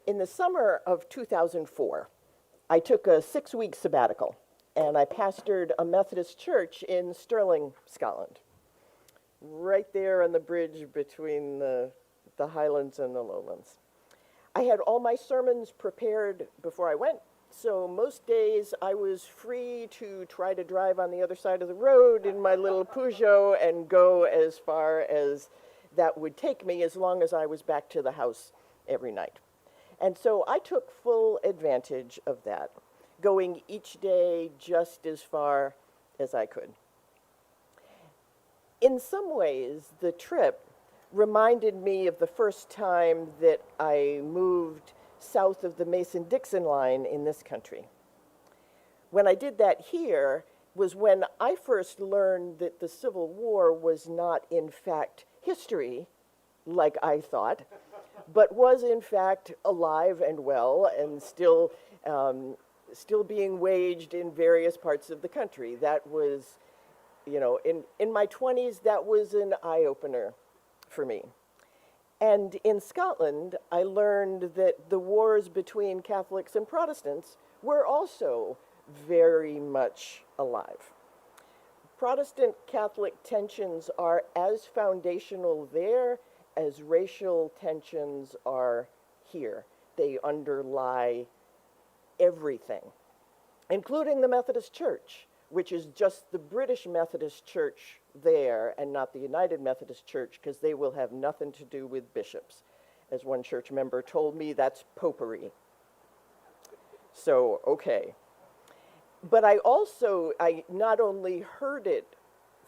In the summer of 2004, I took a 6-week sabbatical and I pastored a Methodist church in Stirling, Scotland, right there on the bridge between the Highlands and the Lowlands. I had all my sermons prepared before I went, so most days I was free to try to drive on the other side of the road in my little Peugeot and go as far as that would take me, as long as I was back to the house every night. And so I took full advantage of that, going each day just as far as I could. In some ways, the trip reminded me of the first time that I moved south of the Mason-Dixon line in this country. When I did that here was when I first learned that the Civil War was not, in fact, history, like I thought, but was, in fact, alive and well and still being waged in various parts of the country. That was, in my 20s, that was an eye-opener for me. And in Scotland, I learned that the wars between Catholics and Protestants were also very much alive. Protestant-Catholic tensions are as foundational there as racial tensions are here. They underlie everything, including the Methodist Church, which is just the British Methodist Church there and not the United Methodist Church, because they will have nothing to do with bishops. As one church member told me, that's popery. So, okay. But I not only heard it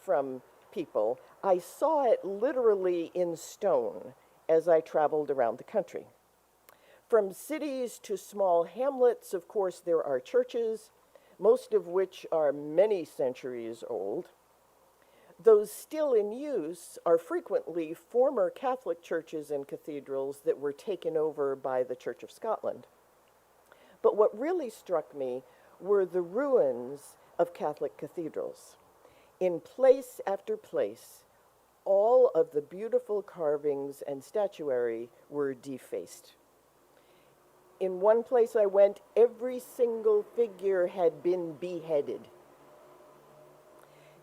from people, I saw it literally in stone as I traveled around the country. From cities to small hamlets, of course, there are churches, most of which are many centuries old. Those still in use are frequently former Catholic churches and cathedrals that were taken over by the Church of Scotland. But what really struck me were the ruins of Catholic cathedrals. In place after place, all of the beautiful carvings and statuary were defaced. In one place I went, every single figure had been beheaded.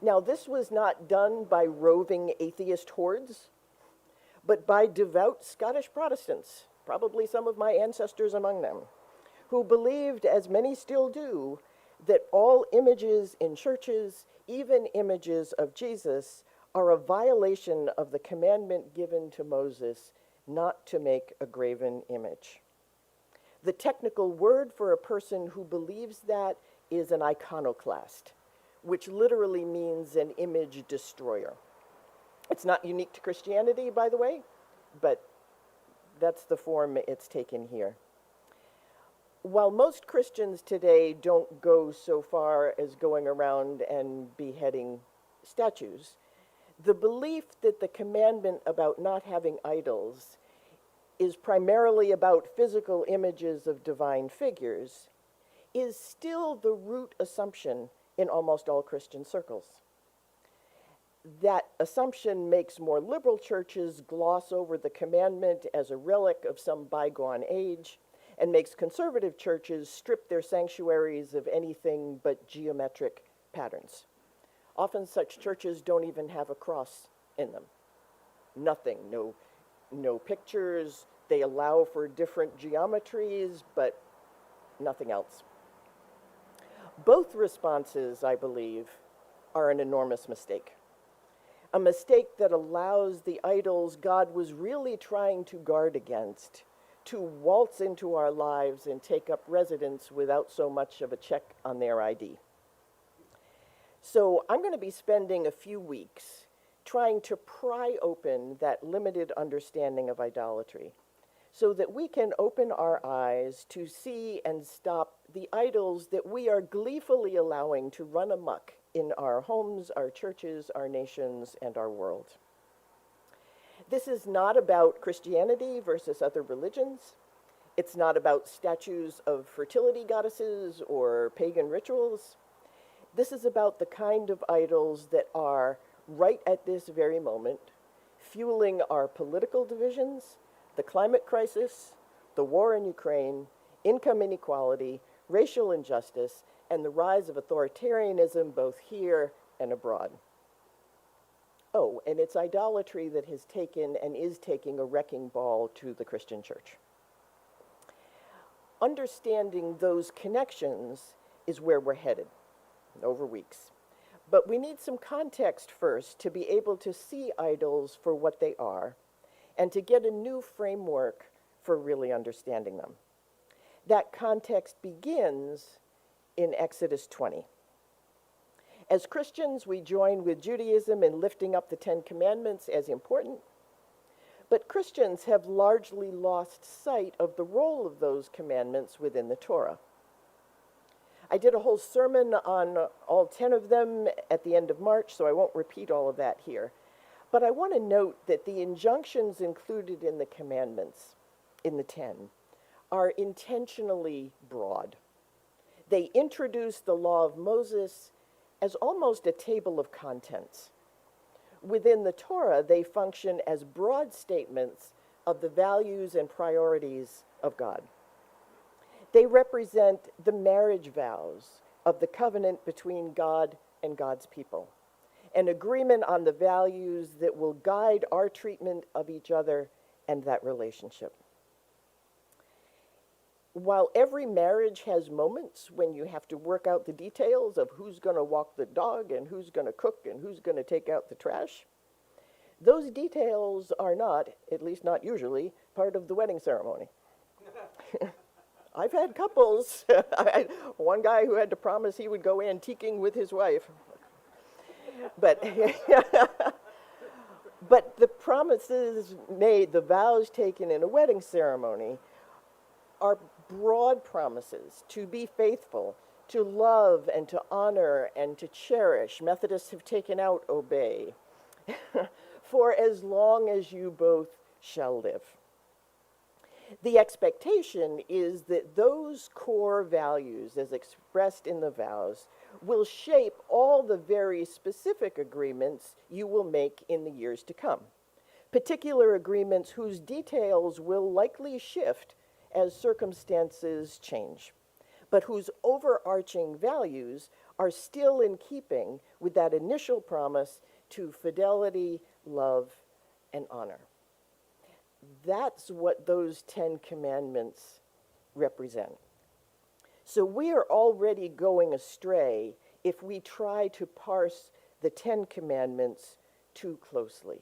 Now, this was not done by roving atheist hordes, but by devout Scottish Protestants, probably some of my ancestors among them, who believed, as many still do, that all images in churches, even images of Jesus, are a violation of the commandment given to Moses not to make a graven image. The technical word for a person who believes that is an iconoclast, which literally means an image destroyer. It's not unique to Christianity, by the way, but that's the form it's taken here. While most Christians today don't go so far as going around and beheading statues, the belief that the commandment about not having idols is primarily about physical images of divine figures is still the root assumption in almost all Christian circles. That assumption makes more liberal churches gloss over the commandment as a relic of some bygone age, and makes conservative churches strip their sanctuaries of anything but geometric patterns. Often such churches don't even have a cross in them. Nothing, no pictures. They allow for different geometries, but nothing else. Both responses, I believe, are an enormous mistake. A mistake that allows the idols God was really trying to guard against to waltz into our lives and take up residence without so much of a check on their ID. So I'm going to be spending a few weeks trying to pry open that limited understanding of idolatry so that we can open our eyes to see and stop the idols that we are gleefully allowing to run amok in our homes, our churches, our nations, and our world. This is not about Christianity versus other religions. It's not about statues of fertility goddesses or pagan rituals. This is about the kind of idols that are, right at this very moment, fueling our political divisions, the climate crisis, the war in Ukraine, income inequality, racial injustice, and the rise of authoritarianism both here and abroad. Oh, and it's idolatry that has taken and is taking a wrecking ball to the Christian church. Understanding those connections is where we're headed over weeks. But we need some context first to be able to see idols for what they are and to get a new framework for really understanding them. That context begins in Exodus 20. As Christians, we join with Judaism in lifting up the Ten Commandments as important, but Christians have largely lost sight of the role of those commandments within the Torah. I did a whole sermon on all 10 of them at the end of March, so I won't repeat all of that here. But I want to note that the injunctions included in the commandments, in the 10, are intentionally broad. They introduce the law of Moses as almost a table of contents. Within the Torah, they function as broad statements of the values and priorities of God. They represent the marriage vows of the covenant between God and God's people, an agreement on the values that will guide our treatment of each other and that relationship. While every marriage has moments when you have to work out the details of who's going to walk the dog and who's going to cook and who's going to take out the trash, those details are not, at least not usually, part of the wedding ceremony. I've had couples, one guy who had to promise he would go antiquing with his wife. But, but the promises made, the vows taken in a wedding ceremony are broad promises to be faithful, to love and to honor and to cherish. Methodists have taken out obey. For as long as you both shall live. The expectation is that those core values, as expressed in the vows, will shape all the very specific agreements you will make in the years to come. Particular agreements whose details will likely shift as circumstances change, but whose overarching values are still in keeping with that initial promise to fidelity, love, and honor. That's what those 10 commandments represent. So we are already going astray if we try to parse the 10 commandments too closely.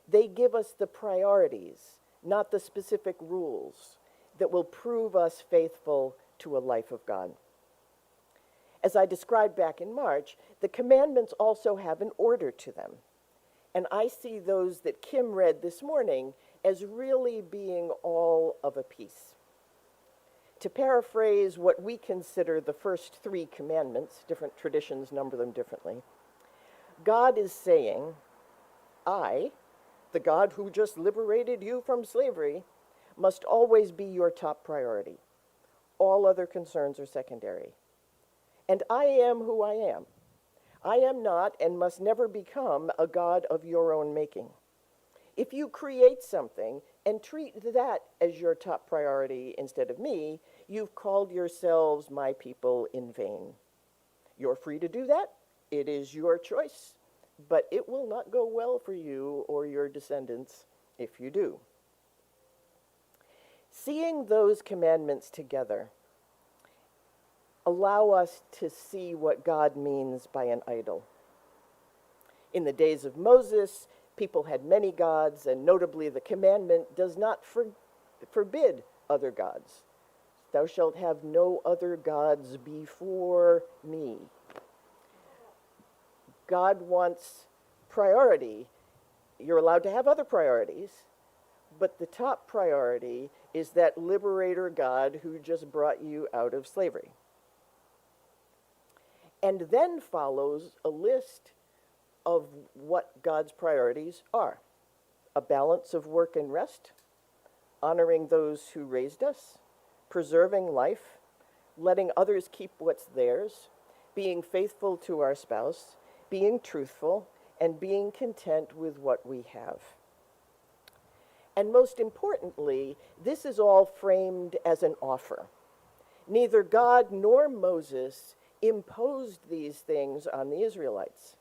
They give us the priorities, not the specific rules, that will prove us faithful to a life of God. As I described back in March, the commandments also have an order to them. And I see those that Kim read this morning as really being all of a piece. To paraphrase what we consider the first 3 commandments, different traditions number them differently, God is saying, I, the God who just liberated you from slavery, must always be your top priority. All other concerns are secondary. And I am who I am. I am not and must never become a God of your own making. If you create something and treat that as your top priority instead of me, you've called yourselves my people in vain. You're free to do that. It is your choice, but it will not go well for you or your descendants if you do. Seeing those commandments together allow us to see what God means by an idol. In the days of Moses, people had many gods, and notably the commandment does not forbid other gods. Thou shalt have no other gods before me. God wants priority. You're allowed to have other priorities, but the top priority is that liberator God who just brought you out of slavery. And then follows a list of what God's priorities are. A balance of work and rest, honoring those who raised us, preserving life, letting others keep what's theirs, being faithful to our spouse, being truthful, and being content with what we have. And most importantly, this is all framed as an offer. Neither God nor Moses imposed these things on the Israelites.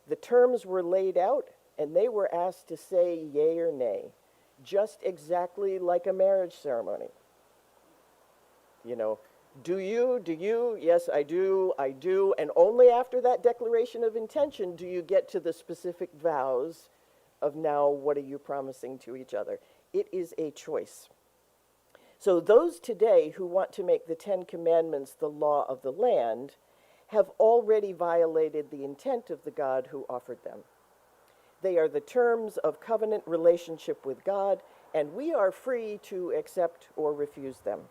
The terms were laid out, and they were asked to say yea or nay, just exactly like a marriage ceremony. You know, do you, yes, I do, and only after that declaration of intention do you get to the specific vows of now what are you promising to each other. It is a choice. So those today who want to make the Ten Commandments the law of the land have already violated the intent of the God who offered them. They are the terms of covenant relationship with God, and we are free to accept or refuse them.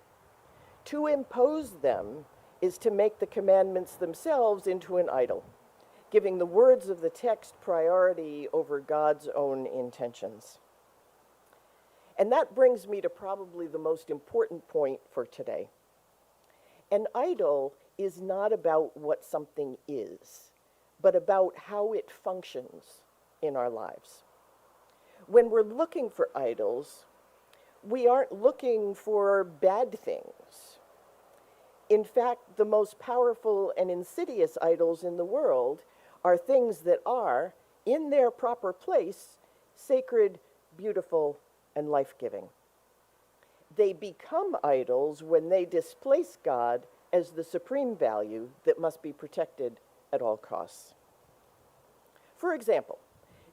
To impose them is to make the commandments themselves into an idol, giving the words of the text priority over God's own intentions. And that brings me to probably the most important point for today. An idol is not about what something is, but about how it functions in our lives. When we're looking for idols, we aren't looking for bad things. In fact, the most powerful and insidious idols in the world are things that are, in their proper place, sacred, beautiful, and life-giving. They become idols when they displace God as the supreme value that must be protected at all costs. For example,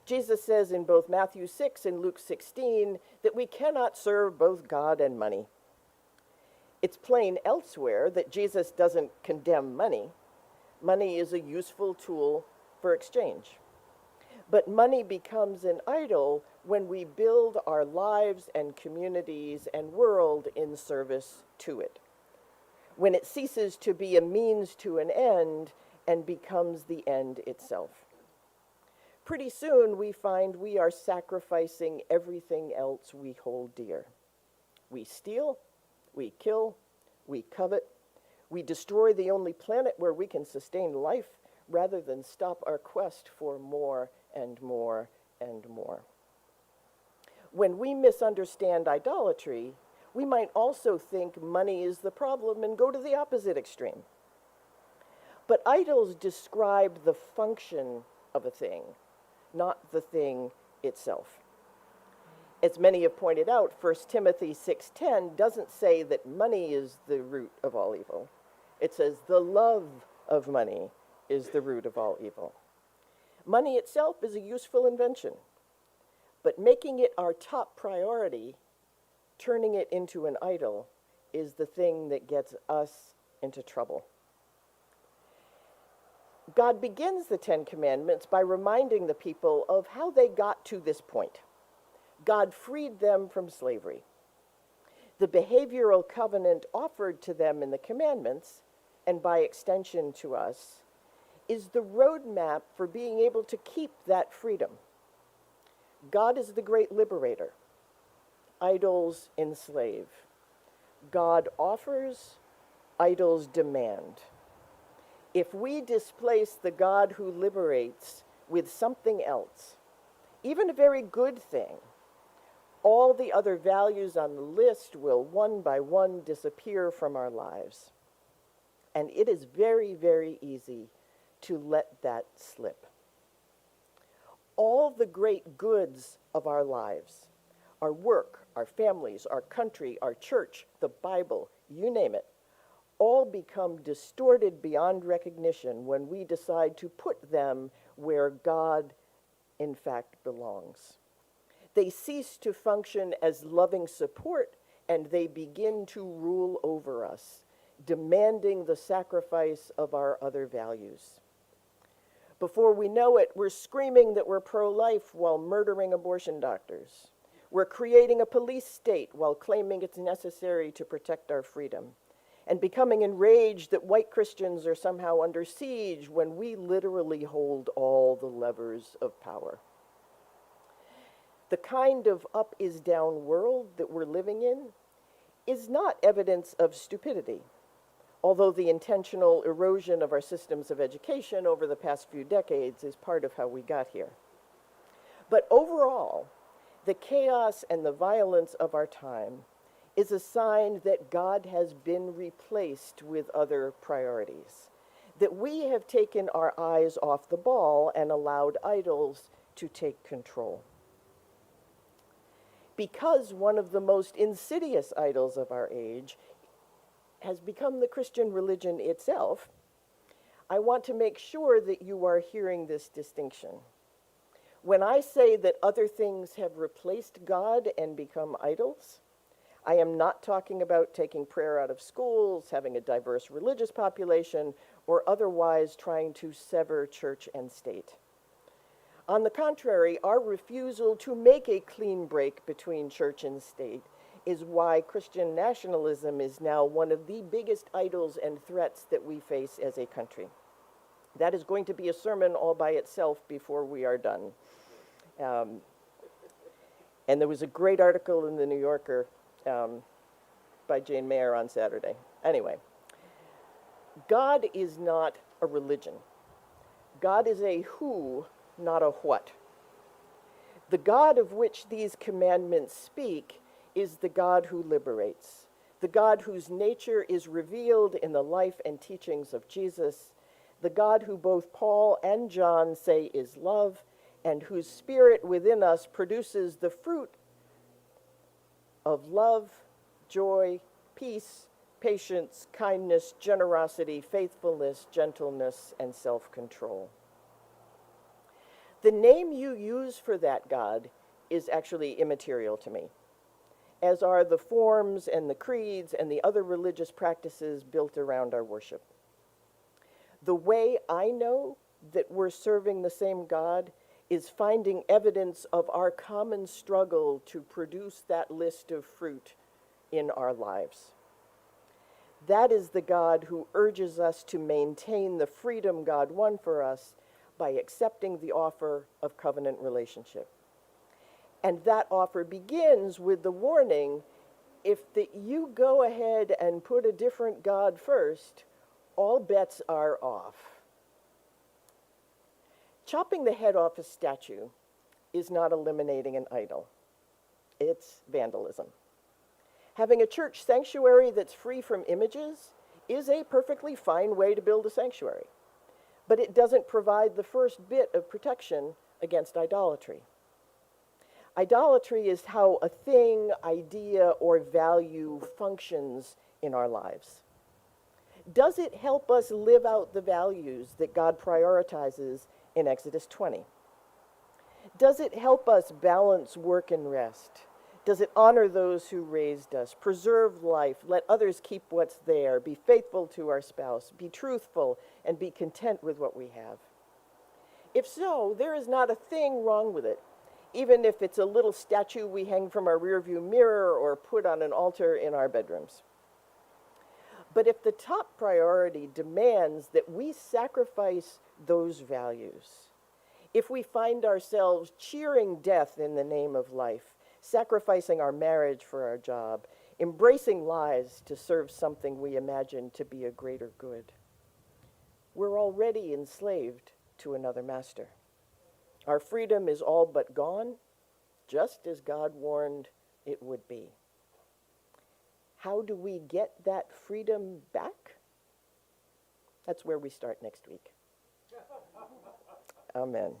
Jesus says in both Matthew 6 and Luke 16 that we cannot serve both God and money. It's plain elsewhere that Jesus doesn't condemn money. Money is a useful tool for exchange. But money becomes an idol when we build our lives and communities and world in service to it. When it ceases to be a means to an end and becomes the end itself. Pretty soon we find we are sacrificing everything else we hold dear. We steal, we kill, we covet, we destroy the only planet where we can sustain life rather than stop our quest for more and more and more. When we misunderstand idolatry, we might also think money is the problem and go to the opposite extreme. But idols describe the function of a thing, not the thing itself. As many have pointed out, 1 Timothy 6:10 doesn't say that money is the root of all evil. It says the love of money is the root of all evil. Money itself is a useful invention, but making it our top priority, turning it into an idol, is the thing that gets us into trouble. God begins the Ten Commandments by reminding the people of how they got to this point. God freed them from slavery. The behavioral covenant offered to them in the commandments, and by extension to us, is the roadmap for being able to keep that freedom. God is the great liberator. Idols enslave. God offers, idols demand. If we displace the God who liberates with something else, even a very good thing, all the other values on the list will one by one disappear from our lives. And it is very, very easy to let that slip. All the great goods of our lives, our work, our families, our country, our church, the Bible, you name it, all become distorted beyond recognition when we decide to put them where God, in fact, belongs. They cease to function as loving support, and they begin to rule over us, demanding the sacrifice of our other values. Before we know it, we're screaming that we're pro-life while murdering abortion doctors. We're creating a police state while claiming it's necessary to protect our freedom, and becoming enraged that white Christians are somehow under siege when we literally hold all the levers of power. The kind of up-is-down world that we're living in is not evidence of stupidity, although the intentional erosion of our systems of education over the past few decades is part of how we got here. But overall, The chaos and the violence of our time is a sign that God has been replaced with other priorities, that we have taken our eyes off the ball and allowed idols to take control. Because one of the most insidious idols of our age has become the Christian religion itself, I want to make sure that you are hearing this distinction. When I say that other things have replaced God and become idols, I am not talking about taking prayer out of schools, having a diverse religious population, or otherwise trying to sever church and state. On the contrary, our refusal to make a clean break between church and state is why Christian nationalism is now one of the biggest idols and threats that we face as a country. That is going to be a sermon all by itself before we are done. And there was a great article in the New Yorker by Jane Mayer on Saturday. Anyway, God is not a religion. God is a who, not a what. The God of which these commandments speak is the God who liberates, the God whose nature is revealed in the life and teachings of Jesus, the God who both Paul and John say is love, and whose spirit within us produces the fruit of love, joy, peace, patience, kindness, generosity, faithfulness, gentleness, and self-control. The name you use for that God is actually immaterial to me, as are the forms and the creeds and the other religious practices built around our worship. The way I know that we're serving the same God is finding evidence of our common struggle to produce that list of fruit in our lives. That is the God who urges us to maintain the freedom God won for us by accepting the offer of covenant relationship. And that offer begins with the warning, if you go ahead and put a different God first, all bets are off. Chopping the head off a statue is not eliminating an idol. It's vandalism. Having a church sanctuary that's free from images is a perfectly fine way to build a sanctuary, but it doesn't provide the first bit of protection against idolatry. Idolatry is how a thing, idea, or value functions in our lives. Does it help us live out the values that God prioritizes in Exodus 20? Does it help us balance work and rest? Does it honor those who raised us, preserve life, let others keep what's there, be faithful to our spouse, be truthful, and be content with what we have? If so, there is not a thing wrong with it, even if it's a little statue we hang from our rearview mirror or put on an altar in our bedrooms. But if the top priority demands that we sacrifice those values, if we find ourselves cheering death in the name of life, sacrificing our marriage for our job, embracing lies to serve something we imagine to be a greater good, we're already enslaved to another master. Our freedom is all but gone, just as God warned it would be. How do we get that freedom back? That's where we start next week. Amen.